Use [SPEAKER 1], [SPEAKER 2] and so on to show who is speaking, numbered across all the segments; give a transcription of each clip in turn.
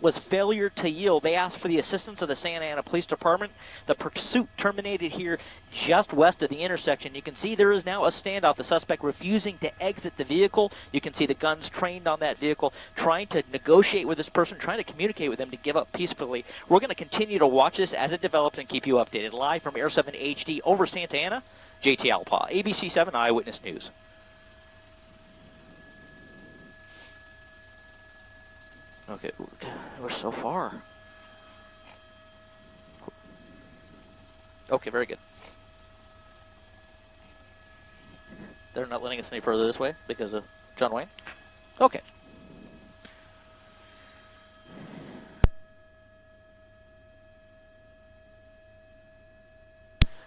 [SPEAKER 1] was failure to yield. They asked for the assistance of the Santa Ana Police Department. The pursuit terminated here just west of the intersection. You can see there is now a standoff. The suspect refusing to exit the vehicle. You can see the guns trained on that vehicle, trying to negotiate with this person, trying to communicate with them to give up peacefully. We're going to continue to watch this as it develops and keep you updated. Live from Air 7 HD over Santa Ana, JT Alpa, ABC 7 Eyewitness News. Okay, we're so far. Okay, very good. They're not letting us any further this way because of John Wayne? Okay.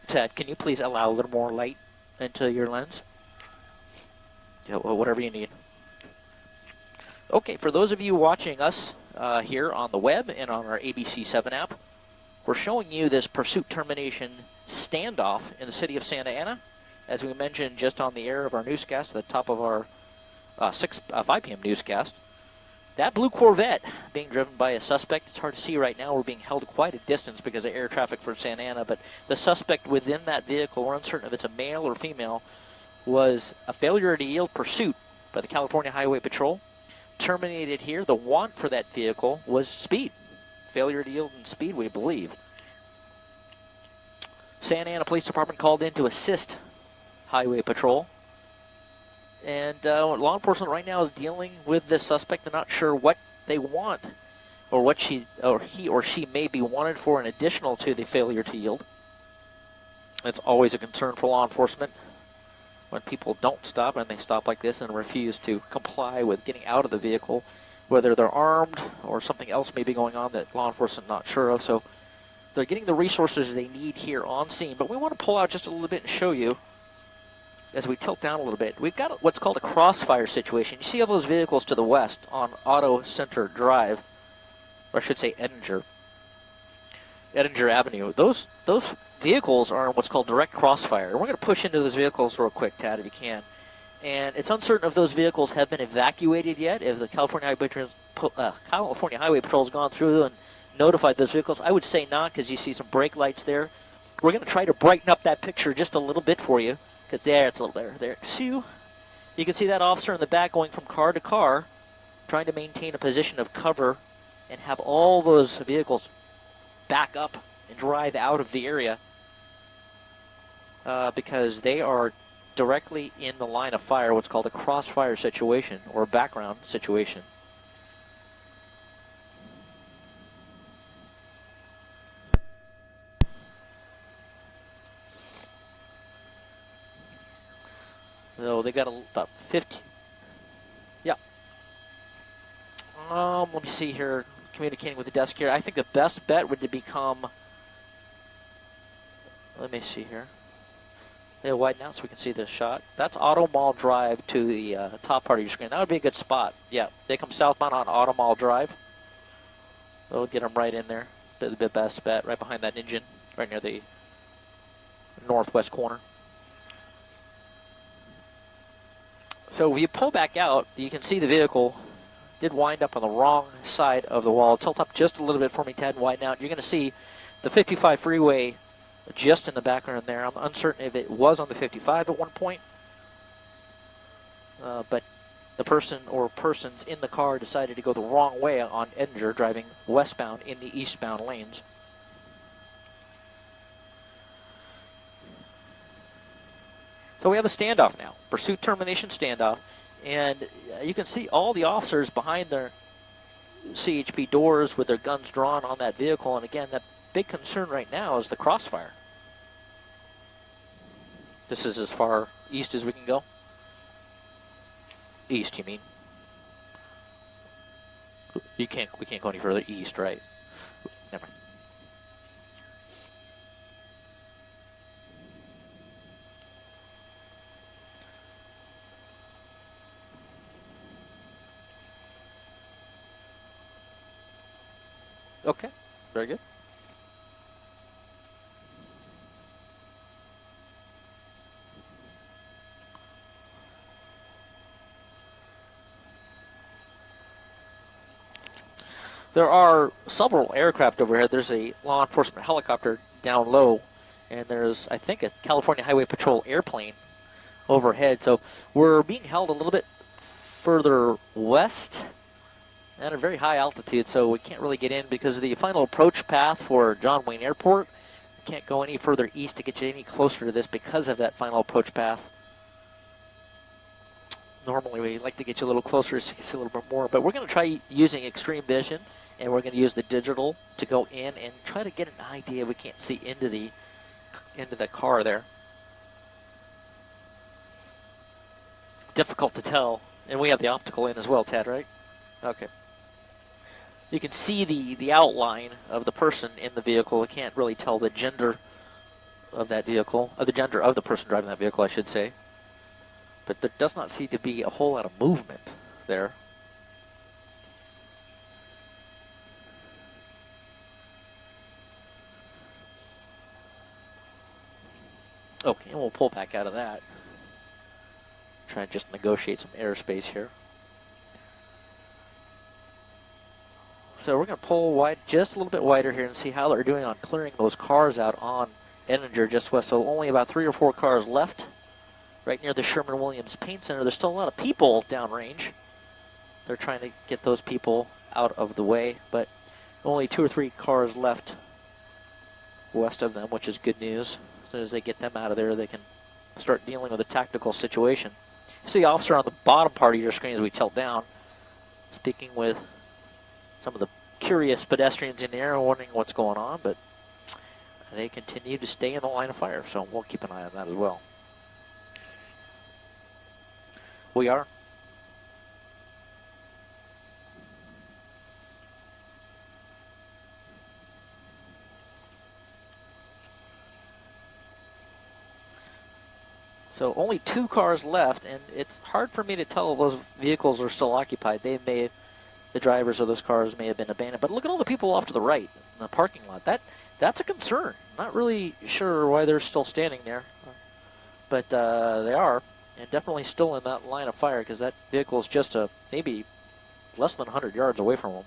[SPEAKER 1] Ted, can you please allow a little more light into your lens? Yeah, well, whatever you need. Okay, for those of you watching us here on the web and on our ABC7 app, we're showing you this pursuit termination standoff in the city of Santa Ana. As we mentioned just on the air of our newscast, at the top of our 5 p.m. newscast, that blue Corvette being driven by a suspect. It's hard to see right now. We're being held quite a distance because of air traffic for Santa Ana, but the suspect within that vehicle, we're uncertain if it's a male or female, was a failure to yield pursuit by the California Highway Patrol. Terminated here. The want for that vehicle was speed. Failure to yield and speed, we believe. Santa Ana Police Department called in to assist Highway Patrol. And law enforcement right now is dealing with this suspect. They're not sure what they want or what he or she may be wanted for in additional to the failure to yield. It's always a concern for law enforcement when people don't stop, and they stop like this and refuse to comply with getting out of the vehicle, whether they're armed or something else may be going on that law enforcement not sure of. So they're getting the resources they need here on scene. But we want to pull out just a little bit and show you, as we tilt down a little bit, we've got what's called a crossfire situation. You see all those vehicles to the west on Auto Center Drive, or I should say Edinger Avenue. Those vehicles are in what's called direct crossfire. And we're going to push into those vehicles real quick, Tad, if you can. And it's uncertain if those vehicles have been evacuated yet, if the California Highway Patrol has gone through and notified those vehicles. I would say not, because you see some brake lights there. We're going to try to brighten up that picture just a little bit for you, because there, it's a little better. There. You can see that officer in the back going from car to car, trying to maintain a position of cover and have all those vehicles back up and drive out of the area because they are directly in the line of fire, what's called a crossfire situation or background situation. So they got about 50. Yeah. Let me see here. Communicating with the desk here. I think the best bet would become. Let me see here. They'll widen out so we can see this shot. That's Auto Mall Drive to the top part of your screen. That would be a good spot. Yeah, they come southbound on Auto Mall Drive. They'll get them right in there. The best bet, right behind that engine, right near the northwest corner. So if you pull back out, you can see the vehicle did wind up on the wrong side of the wall. Tilt up just a little bit for me, Ted, and widen out. You're going to see the 55 freeway just in the background there. I'm uncertain if it was on the 55 at one point, but the person or persons in the car decided to go the wrong way on Edinger, driving westbound in the eastbound lanes. So we have a standoff now, pursuit termination standoff, and you can see all the officers behind their CHP doors with their guns drawn on that vehicle, and again, that big concern right now is the crossfire. This is as far east as we can go? East, you mean? We can't go any further east, right? Never mind. Okay, very good. There are several aircraft over here. There's a law enforcement helicopter down low, and there's, I think, a California Highway Patrol airplane overhead. So we're being held a little bit further west at a very high altitude, so we can't really get in because of the final approach path for John Wayne Airport. We can't go any further east to get you any closer to this because of that final approach path. Normally we like to get you a little closer so you can see a little bit more, but we're going to try using extreme vision, and we're going to use the digital to go in and try to get an idea. We can't see into the car there. Difficult to tell, and we have the optical in as well, Ted, right? Okay. You can see the outline of the person in the vehicle. I can't really tell the gender of that vehicle, or the gender of the person driving that vehicle, I should say. But there does not seem to be a whole lot of movement there. Okay, and we'll pull back out of that. Try and just negotiate some airspace here. So we're going to pull wide, just a little bit wider here, and see how they're doing on clearing those cars out on Edinger just west. So only about 3 or 4 cars left right near the Sherman-Williams Paint Center. There's still a lot of people downrange. They're trying to get those people out of the way, but only 2 or 3 cars left west of them, which is good news. As soon as they get them out of there, they can start dealing with a tactical situation. You see the officer on the bottom part of your screen as we tilt down, speaking with some of the curious pedestrians in the air wondering what's going on, but they continue to stay in the line of fire, so we'll keep an eye on that as well. We are. So only 2 cars left, and it's hard for me to tell if those vehicles are still occupied. They may, the drivers of those cars may have been abandoned. But look at all the people off to the right in the parking lot. That's a concern. Not really sure why they're still standing there, but they are, and definitely still in that line of fire because that vehicle is just maybe less than 100 yards away from them.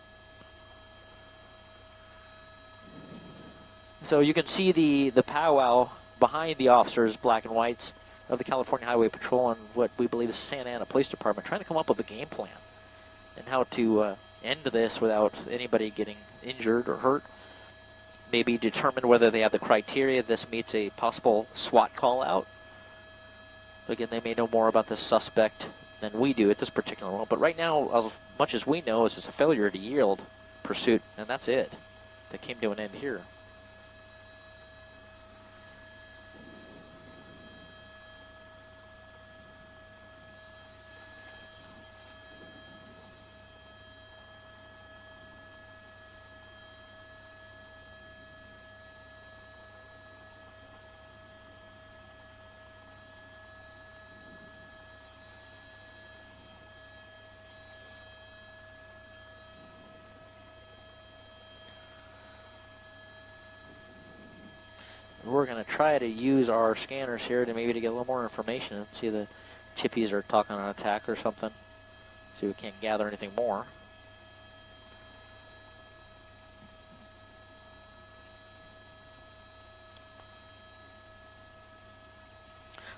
[SPEAKER 1] So you can see the powwow behind the officers, black and whites, of the California Highway Patrol and what we believe is the Santa Ana Police Department, trying to come up with a game plan and how to end this without anybody getting injured or hurt. Maybe determine whether they have the criteria this meets a possible SWAT call out. Again, they may know more about the suspect than we do at this particular moment, but right now, as much as we know, is it's a failure to yield pursuit, and that's it. That came to an end here. We're going to try to use our scanners here to maybe to get a little more information and see the chippies are talking on attack or something. See if we can't gather anything more.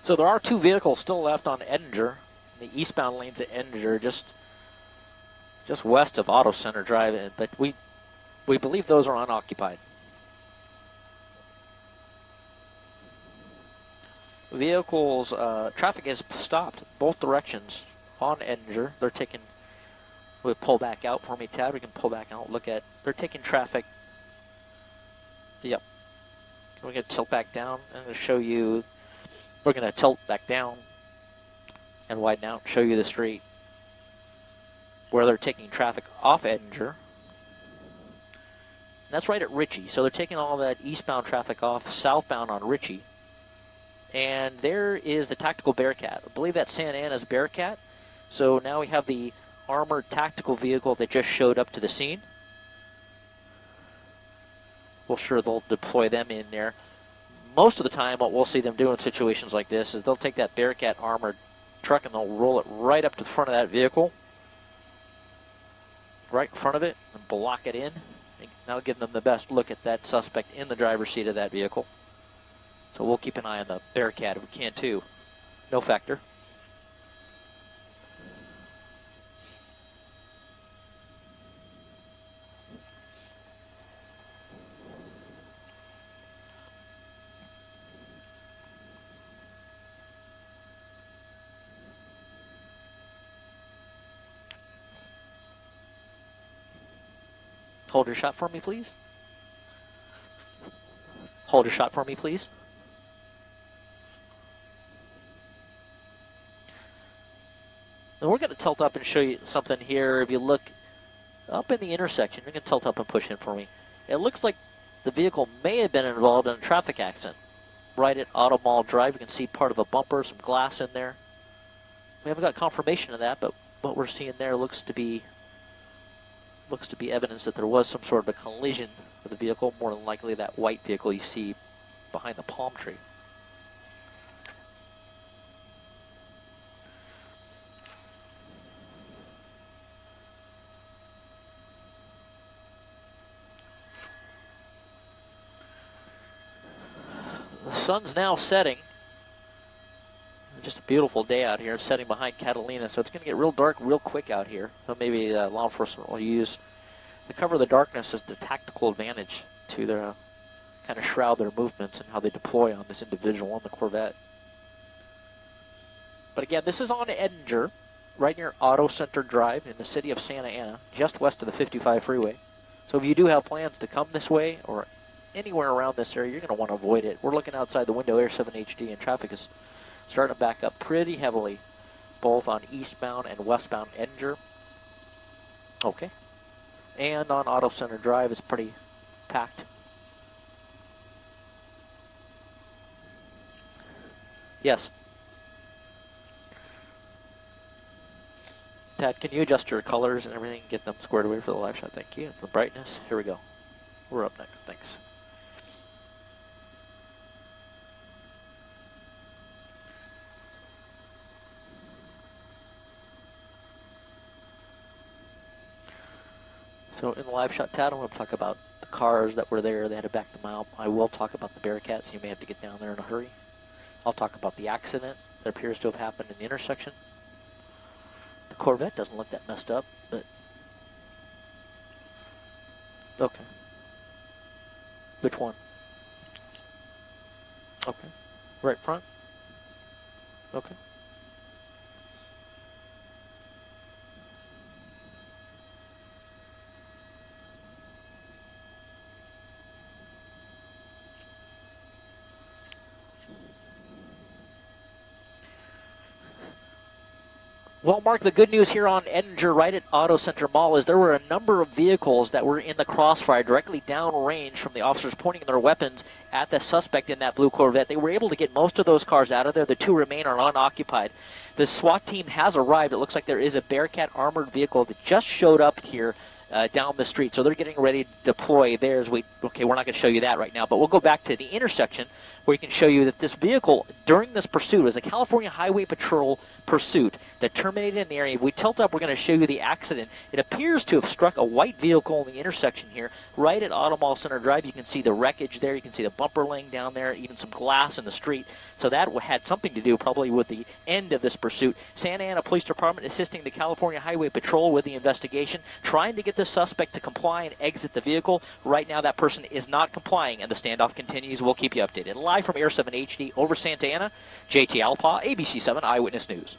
[SPEAKER 1] So there are 2 vehicles still left on Edinger, the eastbound lanes at Edinger, just west of Auto Center Drive, but we believe those are unoccupied. Vehicles, traffic has stopped both directions on Edinger. They're taking, we'll pull back out for me, Tad. We can pull back out, look at, they're taking traffic. Yep. We're going to tilt back down. I'm going to show you, we're going to tilt back down and widen out, show you the street where they're taking traffic off Edinger. And that's right at Ritchie. So they're taking all that eastbound traffic off, southbound on Ritchie. And there is the tactical Bearcat. I believe that's Santa Ana's Bearcat. So now we have the armored tactical vehicle that just showed up to the scene. Well, sure, they'll deploy them in there. Most of the time, what we'll see them do in situations like this is they'll take that Bearcat armored truck and they'll roll it right up to the front of that vehicle. right in front of it and block it in. Now give them the best look at that suspect in the driver's seat of that vehicle. So we'll keep an eye on the Bearcat if we can too. No factor. Hold your shot for me, please. Hold your shot for me, please. And we're going to tilt up and show you something here. If you look up in the intersection, you can tilt up and push in for me. It looks like the vehicle may have been involved in a traffic accident. Right at Auto Mall Drive, you can see part of a bumper, some glass in there. We haven't got confirmation of that, but what we're seeing there looks to be evidence that there was some sort of a collision with the vehicle, more than likely that white vehicle you see behind the palm tree. The sun's now setting. Just a beautiful day out here, setting behind Catalina, so it's going to get real dark real quick out here. So maybe law enforcement will use the cover of the darkness as the tactical advantage to their kind of shroud their movements and how they deploy on this individual on the Corvette. But again, this is on Edinger, right near Auto Center Drive in the city of Santa Ana, just west of the 55 freeway. So if you do have plans to come this way or anywhere around this area, you're going to want to avoid it. We're looking outside the window, Air 7 HD, and traffic is starting to back up pretty heavily, both on eastbound and westbound Edinger. Okay. And on Auto Center Drive, it's pretty packed. Yes. Tad, can you adjust your colors and everything, get them squared away for the live shot? Thank you. It's the brightness. Here we go. We're up next. Thanks. So in the live shot, Tad, I'm going to talk about the cars that were there. They had to back them out. I will talk about the Bearcat, so you may have to get down there in a hurry. I'll talk about the accident that appears to have happened in the intersection. The Corvette doesn't look that messed up, but okay. Which one? Okay. Right front? Okay. Well, Mark, the good news here on Edinger, right at Auto Center Mall, is there were a number of vehicles that were in the crossfire directly downrange from the officers pointing their weapons at the suspect in that blue Corvette. They were able to get most of those cars out of there. The two remain are unoccupied. The SWAT team has arrived. It looks like there is a Bearcat armored vehicle that just showed up here down the street. So they're getting ready to deploy theirs. Okay, we're not going to show you that right now, but we'll go back to the intersection where we can show you that this vehicle, during this pursuit, was a California Highway Patrol pursuit that terminated in the area. If we tilt up, we're going to show you the accident. It appears to have struck a white vehicle in the intersection here, right at Auto Mall Center Drive. You can see the wreckage there. You can see the bumper laying down there, even some glass in the street. So that had something to do probably with the end of this pursuit. Santa Ana Police Department assisting the California Highway Patrol with the investigation, trying to get the suspect to comply and exit the vehicle. Right now, that person is not complying, and the standoff continues. We'll keep you updated. Live from Air 7 HD over Santa Ana, JT Alpa, ABC 7 Eyewitness News.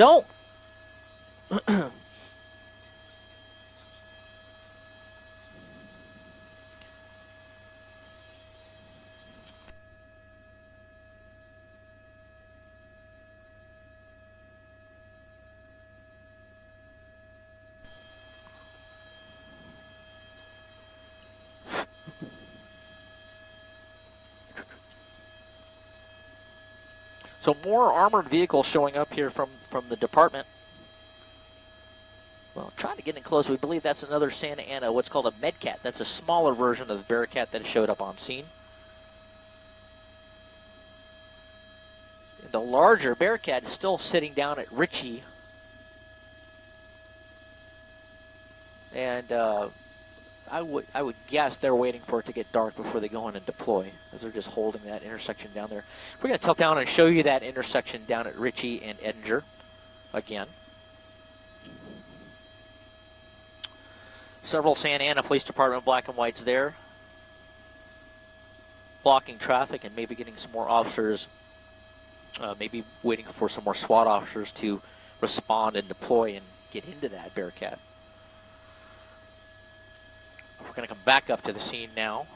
[SPEAKER 1] don't. So more armored vehicles showing up here from the department. Well, trying to get in close. We believe that's another Santa Ana, what's called a Medcat. That's a smaller version of the Bearcat that showed up on scene. The larger Bearcat is still sitting down at Ritchie. And I would guess they're waiting for it to get dark before they go in and deploy, as they're just holding that intersection down there. We're going to tilt down and show you that intersection down at Ritchie and Edinger again. Several Santa Ana Police Department black and whites there, blocking traffic and maybe getting some more officers, maybe waiting for some more SWAT officers to respond and deploy and get into that Bearcat. We're going to come back up to the scene now.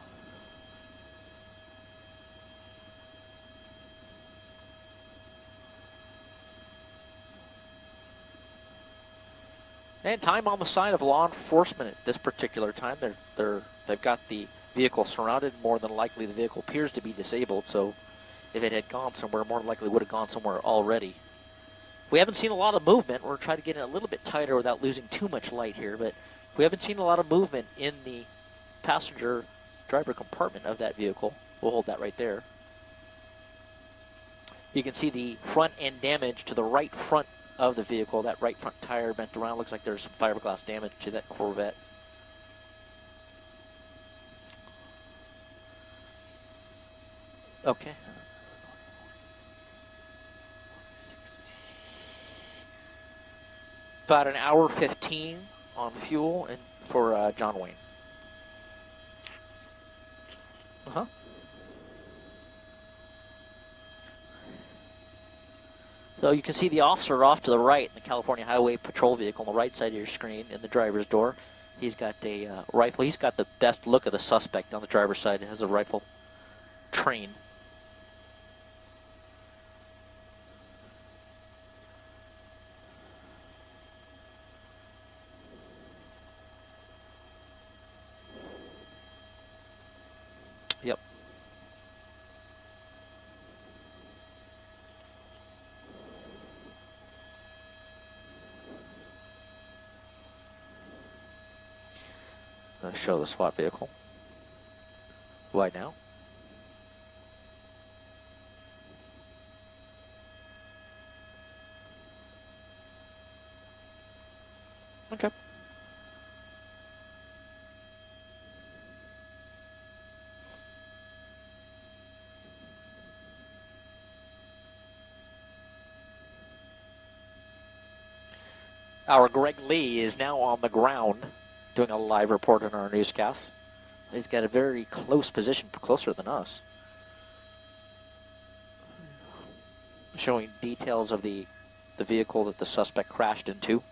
[SPEAKER 1] And time on the side of law enforcement at this particular time. They've got the vehicle surrounded. More than likely, the vehicle appears to be disabled. So, if it had gone somewhere, more than likely would have gone somewhere already. We haven't seen a lot of movement. We're trying to get it a little bit tighter without losing too much light here, but we haven't seen a lot of movement in the passenger driver compartment of that vehicle. We'll hold that right there. You can see the front end damage to the right front of the vehicle. That right front tire bent around. Looks like there's some fiberglass damage to that Corvette. Okay. About an hour 15 on fuel and for John Wayne. So you can see the officer off to the right in the California Highway Patrol vehicle on the right side of your screen in the driver's door. He's got a rifle. He's got the best look of the suspect on the driver's side. He has a rifle trained. Yep. Show the SWAT vehicle. Why now? Okay. Our Greg Lee is now on the ground doing a live report on our newscast. He's got a very close position, closer than us. Showing details of the vehicle that the suspect crashed into.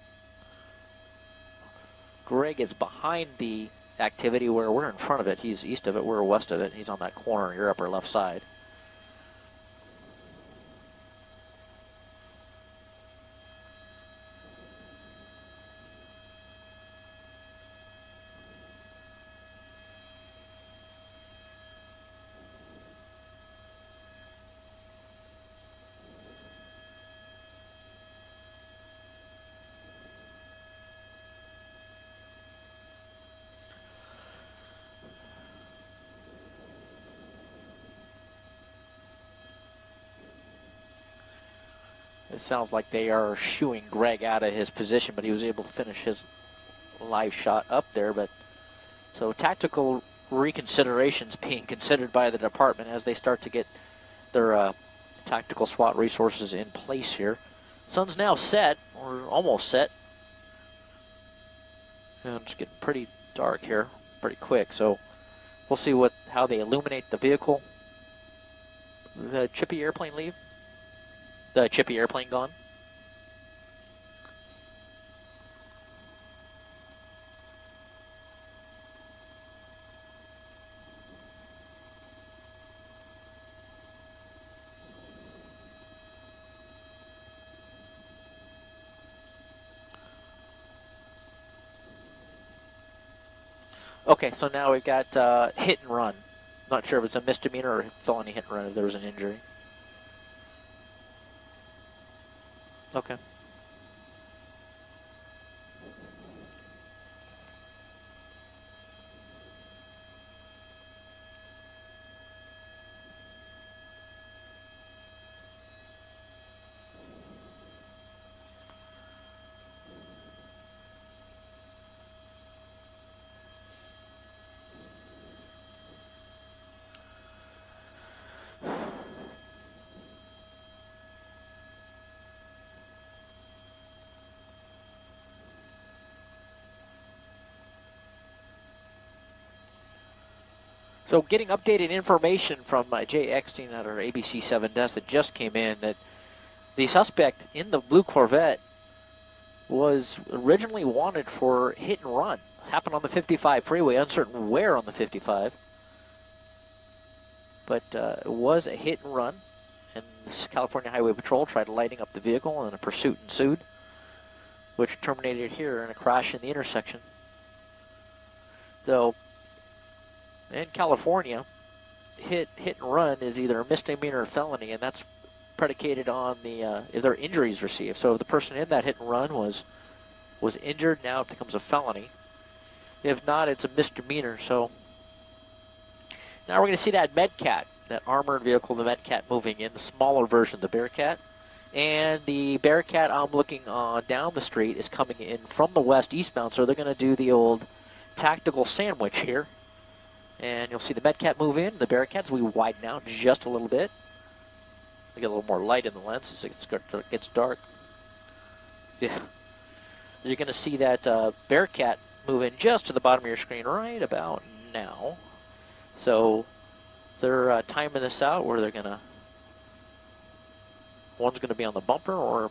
[SPEAKER 1] Greg is behind the activity where we're in front of it. He's east of it, we're west of it. He's on that corner on your upper left side. It sounds like they are shooing Greg out of his position, but he was able to finish his live shot up there. But so tactical reconsiderations being considered by the department as they start to get their tactical SWAT resources in place here. Sun's now set, or almost set. And it's getting pretty dark here, pretty quick. So we'll see how they illuminate the vehicle. The Chippy airplane leave? The Chippy airplane gone? Okay, so now we've got hit and run. Not sure if it's a misdemeanor or felony hit and run if there was an injury. Okay. So getting updated information from Jay Eckstein at our ABC7 desk that just came in that the suspect in the blue Corvette was originally wanted for hit and run. Happened on the 55 freeway, uncertain where on the 55. But it was a hit and run, and this California Highway Patrol tried lighting up the vehicle, and a pursuit ensued, which terminated here in a crash in the intersection. So, in California, hit and run is either a misdemeanor or felony, and that's predicated on the if there are injuries received. So if the person in that hit and run was injured, now it becomes a felony. If not, it's a misdemeanor. So now we're going to see that Medcat, that armored vehicle, the Medcat moving in, the smaller version of the Bearcat. And the Bearcat I'm looking down the street is coming in from the west eastbound, so they're going to do the old tactical sandwich here. And you'll see the Medcat move in, the Bearcats, we widen out just a little bit. We get a little more light in the lens as it gets dark. Yeah. You're going to see that Bearcat move in just to the bottom of your screen right about now. So they're timing this out where they're going to, one's going to be on the bumper or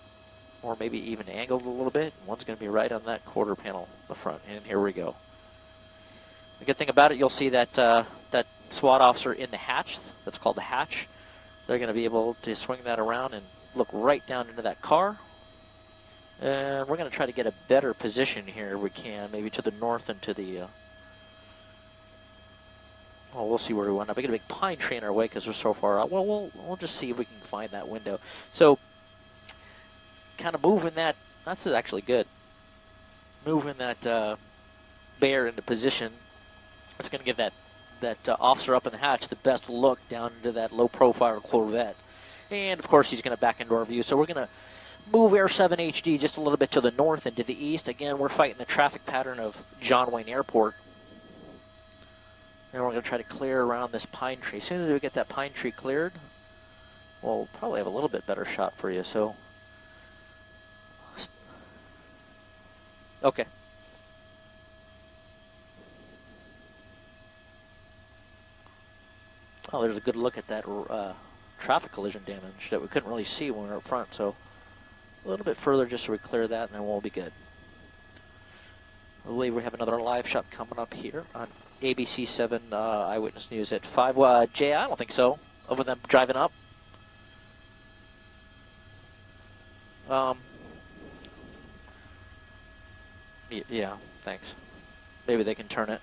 [SPEAKER 1] maybe even angled a little bit. And one's going to be right on that quarter panel in the front. And here we go. The good thing about it, you'll see that that SWAT officer in the hatch, that's called the hatch. They're going to be able to swing that around and look right down into that car. And we're going to try to get a better position here if we can, maybe to the north and to the... well, we'll see where we wind up. We got a big pine tree in our way because we're so far out. Well, we'll just see if we can find that window. So, kind of moving that... That's actually good. Moving that bear into position. It's going to give that officer up in the hatch the best look down into that low-profile Corvette. And, of course, he's going to back into our view. So we're going to move Air 7 HD just a little bit to the north and to the east. Again, we're fighting the traffic pattern of John Wayne Airport. And we're going to try to clear around this pine tree. As soon as we get that pine tree cleared, we'll probably have a little bit better shot for you. So, okay. Oh, there's a good look at that traffic collision damage that we couldn't really see when we were up front. So a little bit further just so we clear that, and then we'll be good. I believe we have another live shot coming up here on ABC7 Eyewitness News at 5. Jay, I don't think so. Over them driving up. Yeah, thanks. Maybe they can turn it.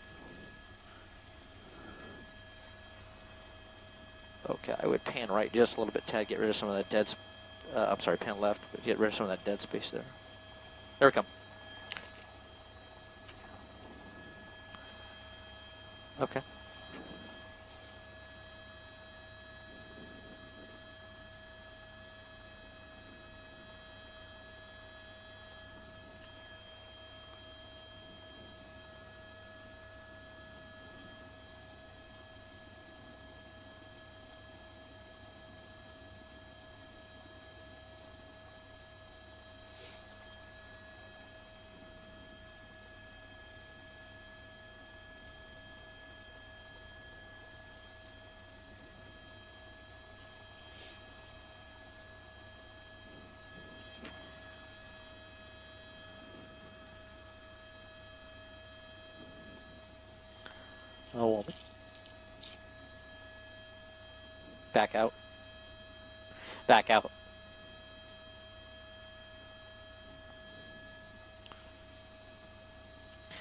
[SPEAKER 1] Okay, I would pan right just a little bit, Ted, get rid of some of that dead I'm sorry, pan left, but get rid of some of that dead space there. There we come. Okay. Oh, won't be. Back out. Back out.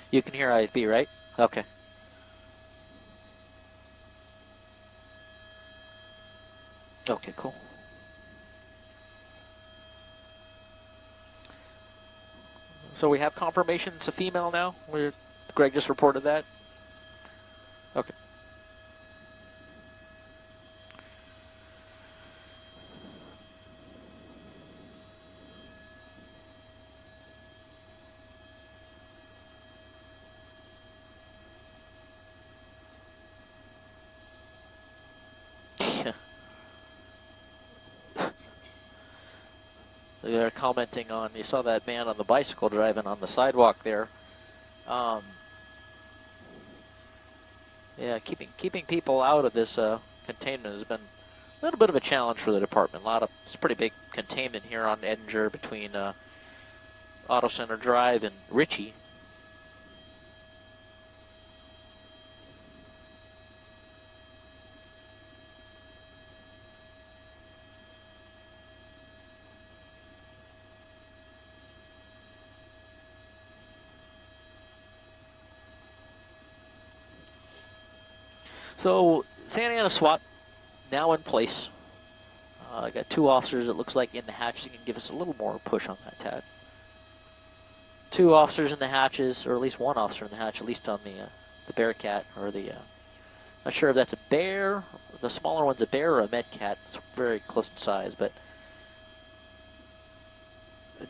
[SPEAKER 1] You can hear IFB, right? Okay. Okay, cool. So we have confirmation it's a female now? Greg just reported that? Okay. They're commenting on, you saw that man on the bicycle driving on the sidewalk there. Yeah, keeping people out of this containment has been a little bit of a challenge for the department. It's a pretty big containment here on Edinger between Auto Center Drive and Ritchie. So Santa Ana SWAT now in place. I got 2 officers, it looks like, in the hatch. You can give us a little more push on that, Tad. 2 officers in the hatches, or at least 1 officer in the hatch, at least on the Bearcat, or the, not sure if that's a bear, the smaller one's a bear or a Medcat. It's very close in size, but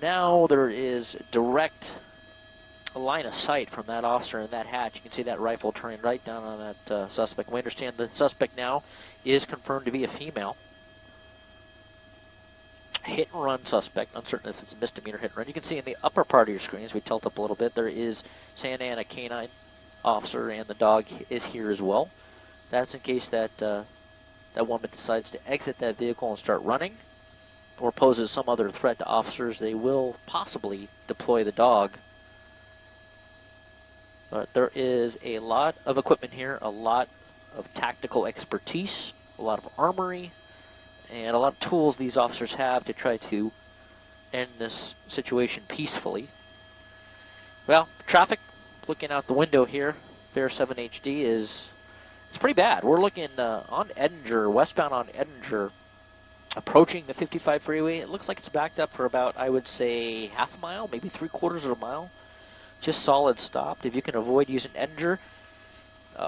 [SPEAKER 1] now there is direct line of sight from that officer in that hatch. You can see that rifle turning right down on that suspect. We understand the suspect now is confirmed to be a female. Hit and run suspect, uncertain if it's a misdemeanor hit and run. You can see in the upper part of your screen, as we tilt up a little bit, there is Santa Ana canine officer, and the dog is here as well. That's in case that that woman decides to exit that vehicle and start running, or poses some other threat to officers. They will possibly deploy the dog. But there is a lot of equipment here, a lot of tactical expertise, a lot of armory, and a lot of tools these officers have to try to end this situation peacefully. Well, traffic, looking out the window here, Bear 7 HD it's pretty bad. We're looking on Edinger, westbound on Edinger, approaching the 55 freeway. It looks like it's backed up for about, I would say, half a mile, maybe 3/4 of a mile. Just solid stopped. If you can avoid using Edinger,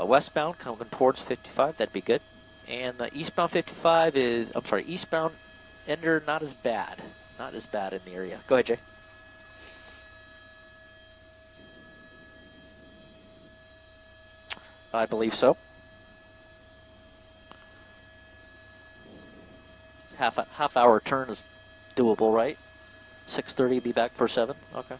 [SPEAKER 1] westbound coming towards 55, that'd be good. And the eastbound 55 eastbound Edinger, not as bad. Not as bad in the area. Go ahead, Jay. I believe so. Half hour turn is doable, right? 6:30, be back for 7. Okay.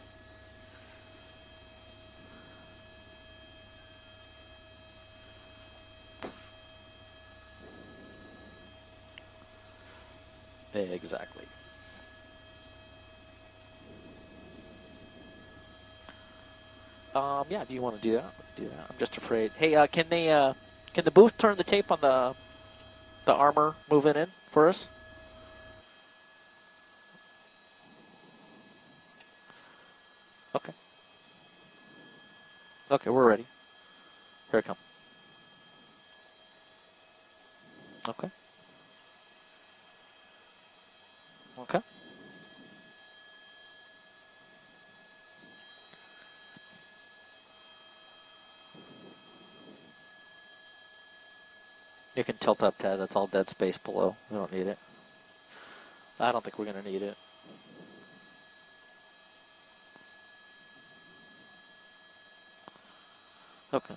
[SPEAKER 1] Exactly. Yeah, do you want to do that? Do that. I'm just afraid. Hey, can the booth turn the tape on the armor moving in for us? Okay. Okay, we're ready. Here I come. Okay. Okay. You can tilt up, Ted. That's all dead space below. We don't need it. I don't think we're going to need it. Okay.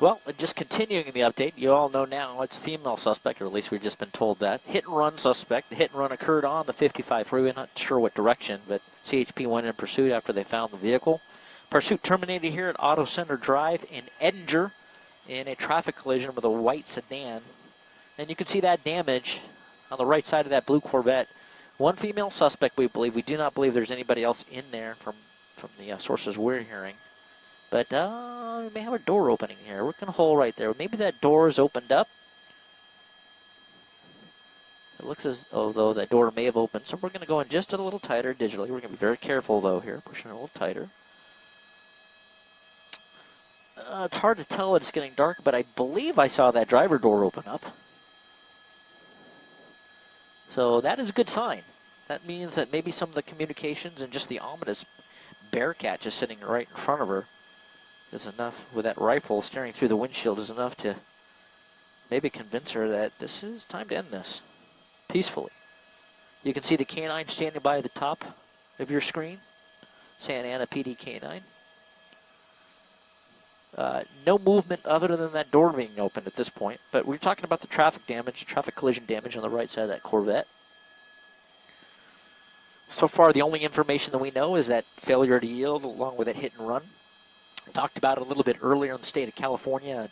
[SPEAKER 1] Well, just continuing the update, you all know now it's a female suspect, or at least we've just been told that. Hit and run suspect. The hit and run occurred on the 55 freeway, not sure what direction, but CHP went in pursuit after they found the vehicle. Pursuit terminated here at Auto Center Drive in Edinger in a traffic collision with a white sedan And you can see that damage on the right side of that blue Corvette. One female suspect, we believe. We do not believe there's anybody else in there from the sources we're hearing. But we may have a door opening here. We're going to hold right there. Maybe that door is opened up. It looks as though that door may have opened. So we're going to go in just a little tighter digitally. We're going to be very careful, though, here. Pushing it a little tighter. It's hard to tell. It's getting dark, but I believe I saw that driver door open up. So that is a good sign. That means that maybe some of the communications and just the ominous Bearcat just sitting right in front of her is enough, with that rifle staring through the windshield, is enough to maybe convince her that this is time to end this peacefully. You can see the K9 standing by the top of your screen, Santa Ana PD K9. No movement other than that door being opened at this point, but we're talking about the traffic damage, traffic collision damage on the right side of that Corvette. So far, the only information that we know is that failure to yield along with that hit and run. I talked about it a little bit earlier in the state of California.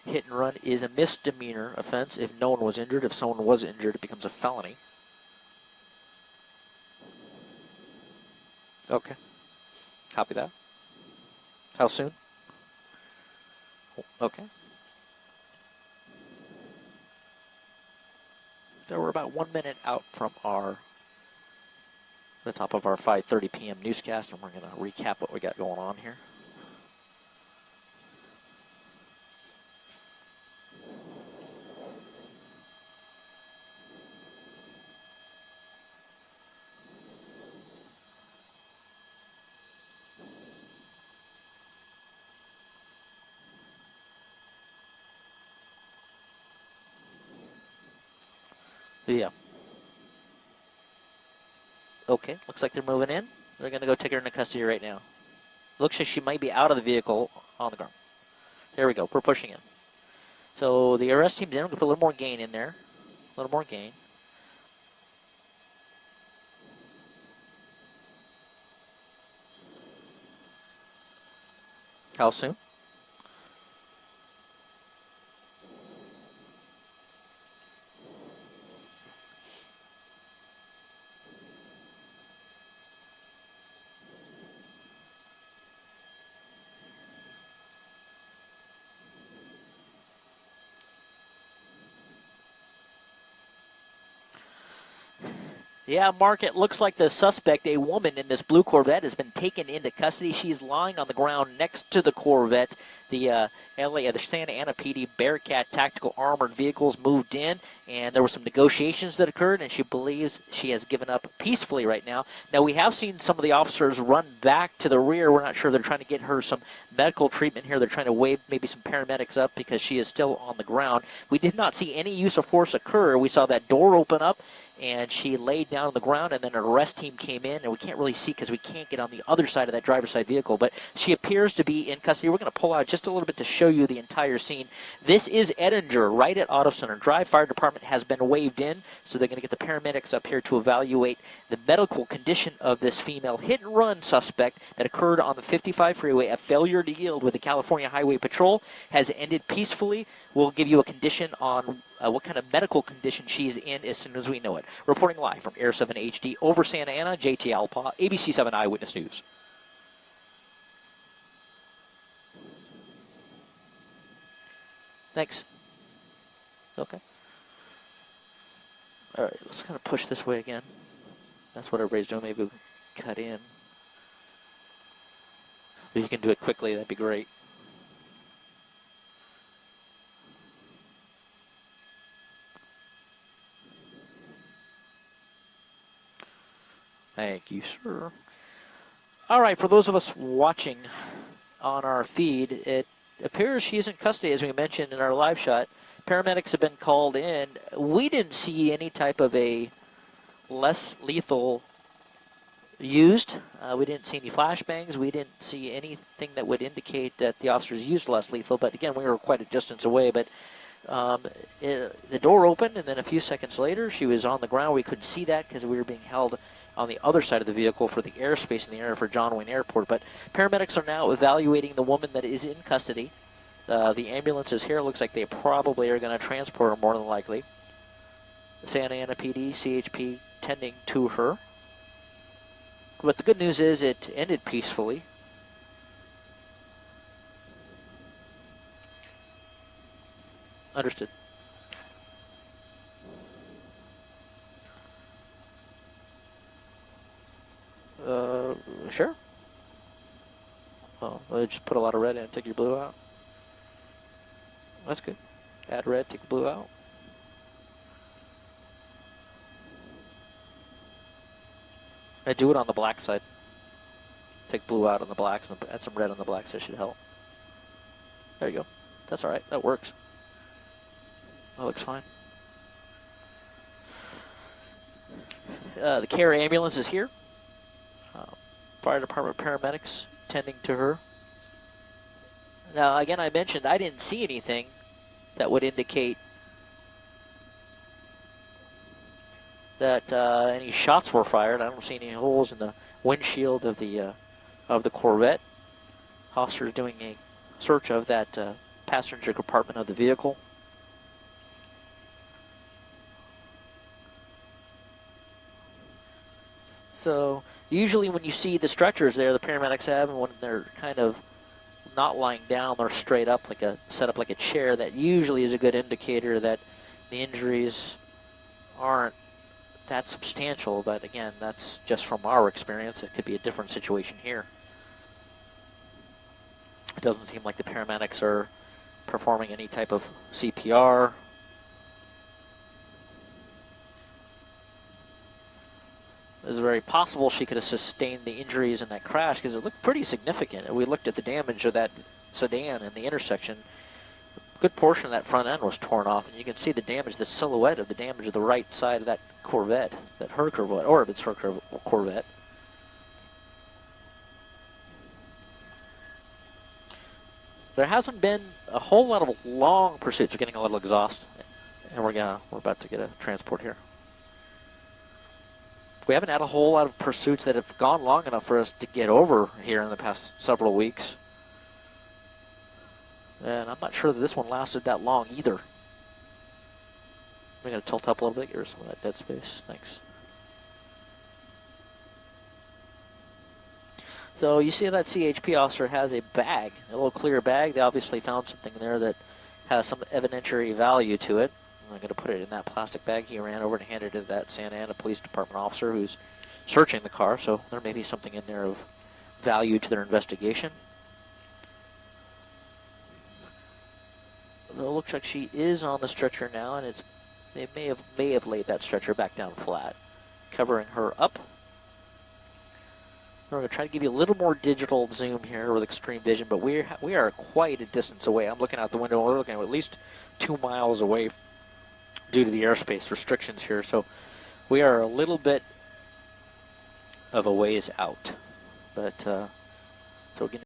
[SPEAKER 1] Hit and run is a misdemeanor offense if no one was injured. If someone was injured, it becomes a felony. Okay. Copy that. How soon? Okay. So we're about 1 minute out from the top of our 5:30 p.m. newscast, and we're going to recap what we got going on here. Yeah. Okay, looks like they're moving in. They're going to go take her into custody right now. Looks like she might be out of the vehicle on the ground. There we go. We're pushing in. So the arrest team's in. We're going to put a little more gain in there. A little more gain. How soon? Yeah, Mark, it looks like the suspect, a woman in this blue Corvette, has been taken into custody. She's lying on the ground next to the Corvette. The the Santa Ana PD Bearcat tactical armored vehicles moved in, and there were some negotiations that occurred, and she believes she has given up peacefully right now. Now, we have seen some of the officers run back to the rear. We're not sure. They're trying to get her some medical treatment here. They're trying to wave maybe some paramedics up because she is still on the ground. We did not see any use of force occur. We saw that door open up, and she laid down on the ground, and then an arrest team came in, and we can't really see because we can't get on the other side of that driver's side vehicle, but she appears to be in custody. We're going to pull out just a little bit to show you the entire scene. This is Edinger, right at Auto Center Drive. Fire department has been waved in, so they're going to get the paramedics up here to evaluate the medical condition of this female hit-and-run suspect that occurred on the 55 freeway. A failure to yield with the California Highway Patrol has ended peacefully. We'll give you a condition on what kind of medical condition she's in as soon as we know it. Reporting live from Air 7 HD over Santa Ana, JT Alpa, ABC 7 Eyewitness News. Thanks. Okay. All right, let's kind of push this way again. That's what everybody's doing. Maybe we can cut in. If you can do it quickly, that'd be great. Thank you, sir. All right, for those of us watching on our feed, it appears she's in custody, as we mentioned in our live shot. Paramedics have been called in. We didn't see any type of a less lethal used. We didn't see any flashbangs. We didn't see anything that would indicate that the officers used less lethal. But again, we were quite a distance away. But the door opened, and then a few seconds later, she was on the ground. We couldn't see that because we were being held on the other side of the vehicle for the airspace in the area for John Wayne Airport. But paramedics are now evaluating the woman that is in custody. The ambulance is here. Looks like they probably are going to transport her more than likely. Santa Ana PD, CHP tending to her. But the good news is it ended peacefully. Understood. Sure. Well, just put a lot of red in and take your blue out. That's good. Add red, take the blue out. I do it on the black side. Take blue out on the blacks and add some red on the blacks. That should help. There you go. That's all right. That works. That looks fine. The CARE ambulance is here. Fire department paramedics tending to her. Now, again, I mentioned I didn't see anything that would indicate that any shots were fired. I don't see any holes in the windshield of the Corvette. Officers doing a search of that passenger compartment of the vehicle. So usually when you see the stretchers there, the paramedics have, and when they're kind of not lying down, they're straight up, set up like a chair. That usually is a good indicator that the injuries aren't that substantial. But again, that's just from our experience. It could be a different situation here. It doesn't seem like the paramedics are performing any type of CPR. It's very possible she could have sustained the injuries in that crash because it looked pretty significant. We looked at the damage of that sedan in the intersection. A good portion of that front end was torn off, and you can see the damage, the silhouette of the damage of the right side of that Corvette, her Corvette, or if it's her Corvette. There hasn't been a whole lot of long pursuits. We're getting a little exhaust, and we're about to get a transport here. We haven't had a whole lot of pursuits that have gone long enough for us to get over here in the past several weeks. And I'm not sure that this one lasted that long either. I'm going to tilt up a little bit, get rid of some of that dead space. Thanks. So you see that CHP officer has a bag, a little clear bag. They obviously found something there that has some evidentiary value to it. I'm going to put it in that plastic bag. He ran over and handed it to that Santa Ana Police Department officer who's searching the car, so there may be something in there of value to their investigation. It looks like she is on the stretcher now, and they may have laid that stretcher back down flat, covering her up. We're going to try to give you a little more digital zoom here with extreme vision, but we are quite a distance away. I'm looking out the window, and we're looking at least 2 miles away due to the airspace restrictions here. So we are a little bit of a ways out. But so again,